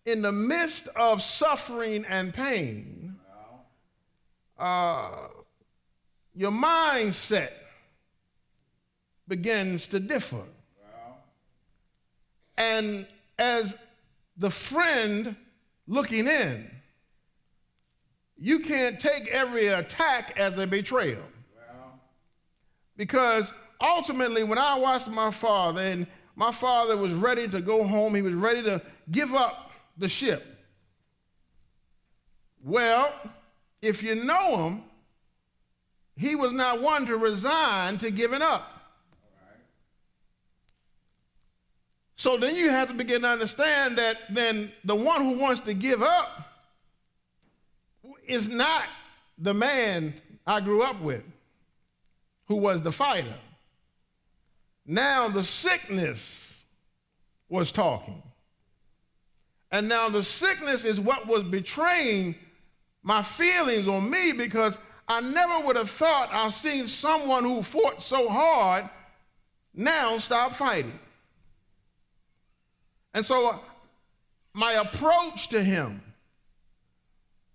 in the midst of suffering and pain, your mindset begins to differ. And as the friend looking in, you can't take every attack as a betrayal. Because ultimately, when I watched my father, and my father was ready to go home, he was ready to give up the ship. Well, if you know him, he was not one to resign to giving up. So then you have to begin to understand that then the one who wants to give up is not the man I grew up with, who was the fighter. Now the sickness was talking. And now the sickness is what was betraying my feelings on me, because I never would have thought I've seen someone who fought so hard now stop fighting. And so my approach to him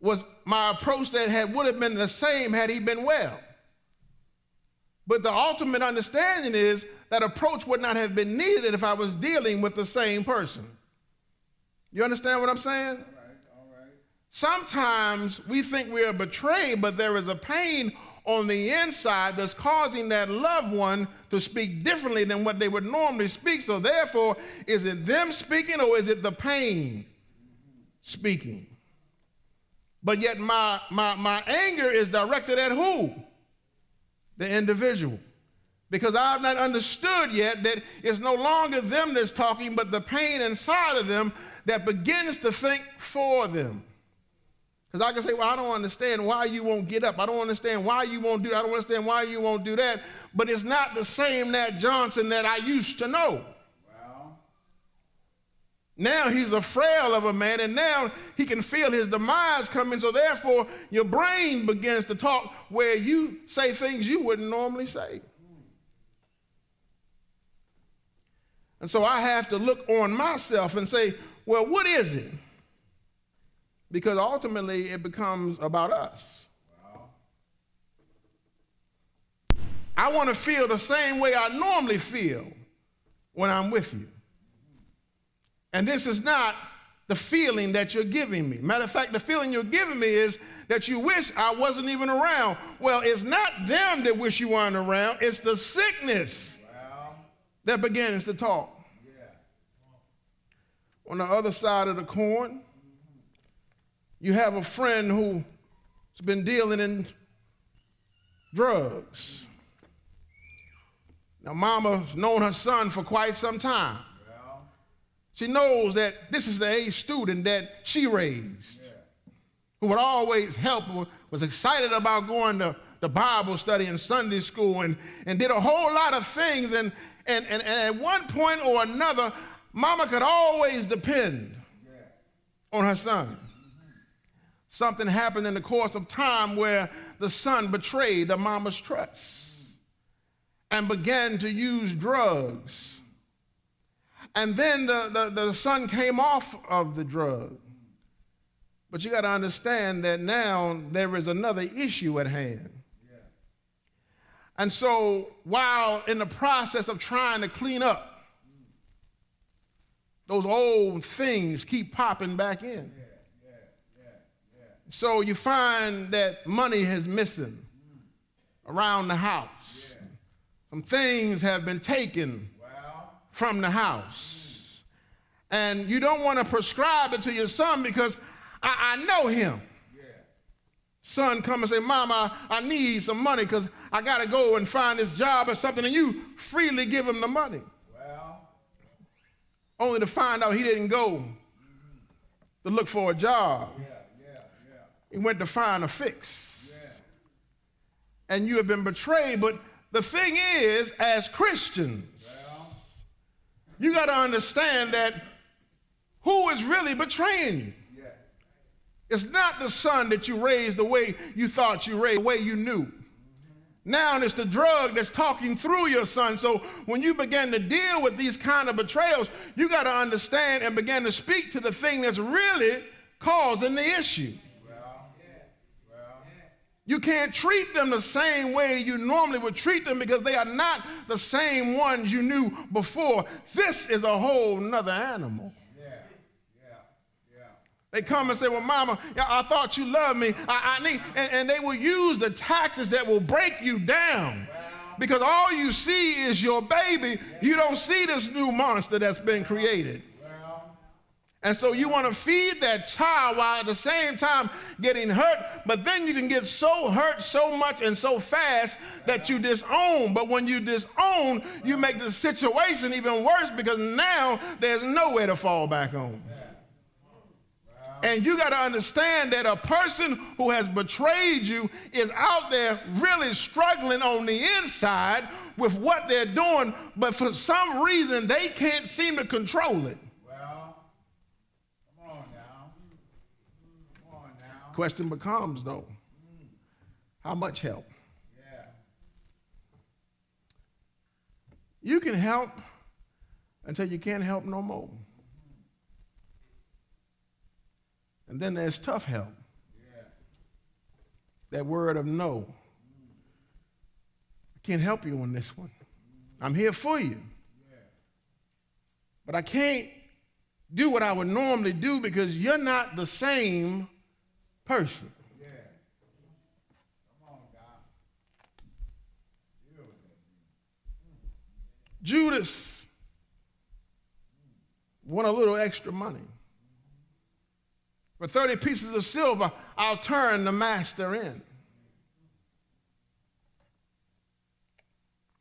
was my approach that would have been the same had he been well. But the ultimate understanding is that approach would not have been needed if I was dealing with the same person. You understand what I'm saying? All right. Sometimes we think we are betrayed, but there is a pain on the inside that's causing that loved one to speak differently than what they would normally speak. So therefore, is it them speaking or is it the pain speaking? But yet my anger is directed at who? The individual. Because I have not understood yet that it's no longer them that's talking, but the pain inside of them that begins to think for them. Because I can say, well, I don't understand why you won't get up. I don't understand why you won't do that. I don't understand why you won't do that. But it's not the same Nat Johnson that I used to know. Wow. Now he's a frail of a man, and now he can feel his demise coming. So therefore, your brain begins to talk where you say things you wouldn't normally say. And so I have to look on myself and say, well, what is it? Because ultimately it becomes about us. Wow. I want to feel the same way I normally feel when I'm with you. And this is not the feeling that you're giving me. Matter of fact, the feeling you're giving me is that you wish I wasn't even around. Well, it's not them that wish you weren't around. It's the sickness that begins to talk. Yeah. On the other side of the coin, you have a friend who's been dealing in drugs. Now, mama's known her son for quite some time. She knows that this is the A student that she raised, who would always help, was excited about going to Bible study and Sunday school, and did a whole lot of things. And at one point or another, mama could always depend on her son. Something happened in the course of time where the son betrayed the mama's trust and began to use drugs. And then the son came off of the drug. But you got to understand that now there is another issue at hand. Yeah. And so while in the process of trying to clean up, those old things keep popping back in. So you find that money is missing around the house. Yeah. Some things have been taken from the house. And you don't want to prescribe it to your son because I know him. Yeah. Son come and say, Mama, I need some money because I got to go and find this job or something, and you freely give him the money. Only to find out he didn't go to look for a job. Yeah. He went to find a fix. Yeah. And you have been betrayed. But the thing is, as Christians, you got to understand that who is really betraying you? Yeah. It's not the son that you raised the way you thought you raised, the way you knew. Now it's the drug that's talking through your son. So when you begin to deal with these kind of betrayals, you got to understand and begin to speak to the thing that's really causing the issue. You can't treat them the same way you normally would treat them because they are not the same ones you knew before. This is a whole nother animal. They come and say, well, mama, I thought you loved me. I need, and they will use the tactics that will break you down. Because all you see is your baby. You don't see this new monster that's been created. And so you want to feed that child while at the same time getting hurt, but then you can get so hurt so much and so fast that you disown. But when you disown, you make the situation even worse because now there's nowhere to fall back on. And you got to understand that a person who has betrayed you is out there really struggling on the inside with what they're doing, but for some reason they can't seem to control it. Well, come on now. Come on now. Question becomes, though, how much help? Yeah. You can help until you can't help no more. And then there's tough help. Yeah. That word of no. I can't help you on this one. I'm here for you. Yeah. But I can't do what I would normally do because you're not the same person. Yeah. Come on, God. Deal with that. Judas want a little extra money. For 30 pieces of silver, I'll turn the master in.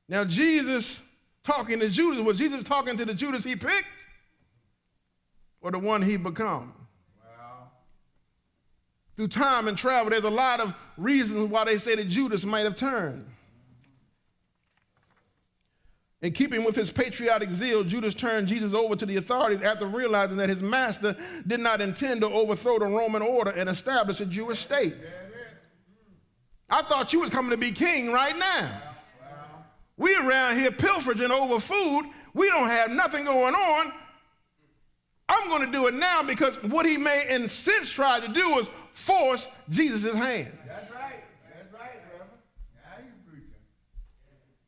Now, Jesus talking to Judas, was Jesus talking to the Judas he picked or the one he become? Well. Through time and travel, there's a lot of reasons why they say that Judas might have turned. In keeping with his patriotic zeal, Judas turned Jesus over to the authorities after realizing that his master did not intend to overthrow the Roman order and establish a Jewish state. I thought you was coming to be king right now. We around here pilfering over food. We don't have nothing going on. I'm going to do it now because what he may in sense try to do was force Jesus' hand. That's right. That's right, Reverend. Now you preaching.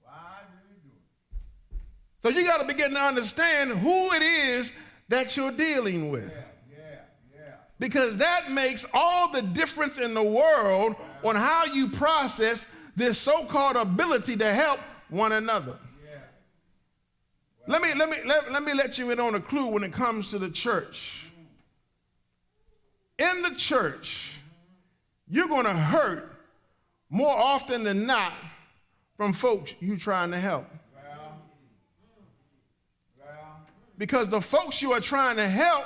Why do you do it? So you got to begin to understand who it is that you're dealing with. Yeah. Because that makes all the difference in the world on how you process this so-called ability to help one another. Yeah. Let me let you in on a clue when it comes to the church. In the church, you're going to hurt more often than not from folks you trying to help. Because the folks you are trying to help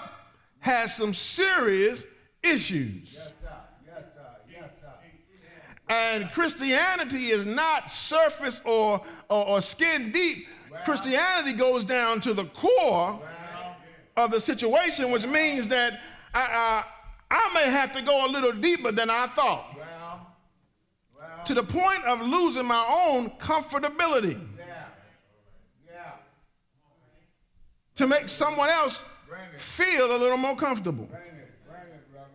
has some serious issues. Yes, sir. And Christianity is not surface or skin deep. Wow. Christianity goes down to the core of the situation, which means that I may have to go a little deeper than I thought. To the point of losing my own comfortability. To make someone else feel a little more comfortable. Bring it, brother.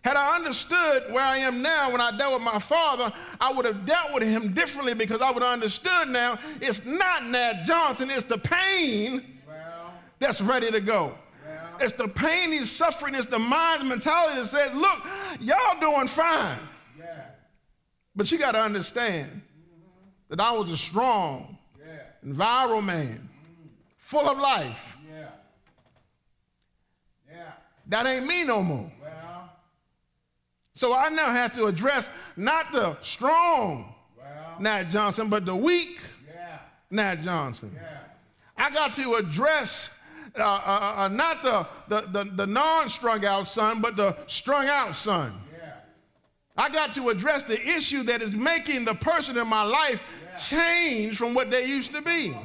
Had I understood where I am now when I dealt with my father, I would have dealt with him differently because I would have understood now it's not Nat Johnson, it's the pain that's ready to go. It's the pain he's suffering, it's the mind's mentality that says, look, y'all doing fine. But you got to understand that I was a strong and viral man. Full of life. That ain't me no more. So I now have to address not the strong Nat Johnson, but the weak Nat Johnson. I got to address not the non-strung out son, but the strung out son. I got to address the issue that is making the person in my life change from what they used to be.